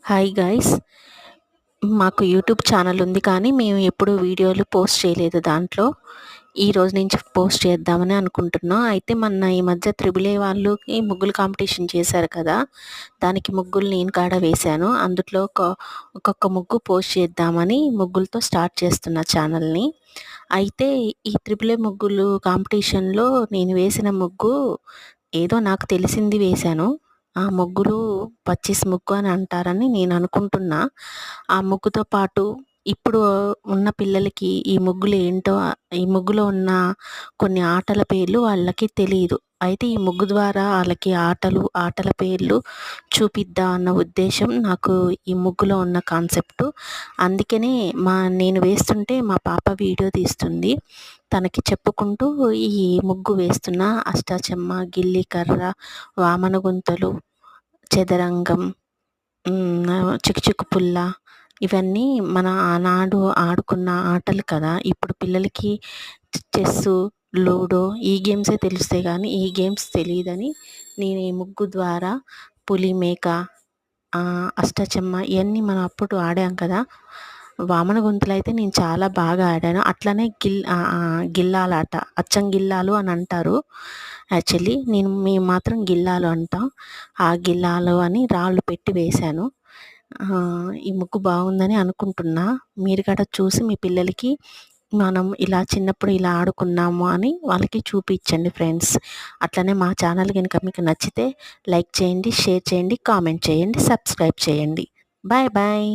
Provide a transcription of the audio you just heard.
Hi guys, మాకు YouTube channel ఉంది కానీ మేము ఎప్పుడు వీడియోలు పోస్ట్ చేయలేదు. దాంట్లో ఈ రోజు నుంచి పోస్ట్ చేద్దామని అనుకుంటున్నాం. అయితే మొన్న ఈ మధ్య త్రిబుల్ ఏ వాళ్ళకి ముగ్గులు కాంపిటీషన్ చేశారు కదా, దానికి ముగ్గులు నేను కాడ వేశాను. అందులో ఒక్కొక్క ముగ్గు పోస్ట్ చేద్దామని ముగ్గులతో స్టార్ట్ చేస్తున్న ఛానల్ని. అయితే ఈ త్రిబుల్ ఏ ముగ్గులు కాంపిటీషన్లో నేను వేసిన ముగ్గు ఏదో నాకు తెలిసింది వేశాను. ఆ ముగ్గులు పచ్చీస్ ముగ్గు అని అంటారని నేను అనుకుంటున్నా. ఆ ముగ్గుతో పాటు ఇప్పుడు ఉన్న పిల్లలకి ఈ ముగ్గులు ఏంటో, ఈ ముగ్గులో ఉన్న కొన్ని ఆటల పేర్లు వాళ్ళకి తెలీదు. అయితే ఈ ముగ్గు ద్వారా వాళ్ళకి ఆటల పేర్లు చూపిద్దాం అన్న ఉద్దేశం నాకు ఈ ముగ్గులో ఉన్న కాన్సెప్టు. అందుకనే నేను వేస్తుంటే మా పాప వీడియో తీస్తుంది. తనకి చెప్పుకుంటూ ఈ ముగ్గు వేస్తున్నా. అష్టాచెమ్మ, గిల్లి కర్ర, వామన గుంతలు, చదరంగం, చిక్కు పుల్ల, ఇవన్నీ మన ఆనాడు ఆడుకున్న ఆటలు కదా. ఇప్పుడు పిల్లలకి చెస్సు, లూడో ఈ గేమ్సే తెలుస్తాయి కానీ ఈ గేమ్స్ తెలియదని నేను ఈ ముగ్గు ద్వారా పులి, మేక, అష్టాచెమ్మ ఇవన్నీ మనం అప్పుడు ఆడాం కదా. వామన గుంతలు అయితే నేను చాలా బాగా ఆడాను. అట్లనే గిల్లాలాట, అచ్చం గిల్లాలు అని అంటారు. యాక్చువల్లీ మేము మాత్రం గిల్లాలు అంటాం. ఆ గిల్లాలు అని రాళ్ళు పెట్టి వేశాను. ఈ ముగ్గు బాగుందని అనుకుంటున్నా. మీరు కూడా చూసి మీ పిల్లలకి మనం ఇలా చిన్నప్పుడు ఇలా ఆడుకున్నాము అని వాళ్ళకి చూపించండి ఫ్రెండ్స్. అట్లనే మా ఛానల్ కనుక మీకు నచ్చితే లైక్ చేయండి, షేర్ చేయండి, కామెంట్ చేయండి, సబ్స్క్రైబ్ చేయండి. Bye bye.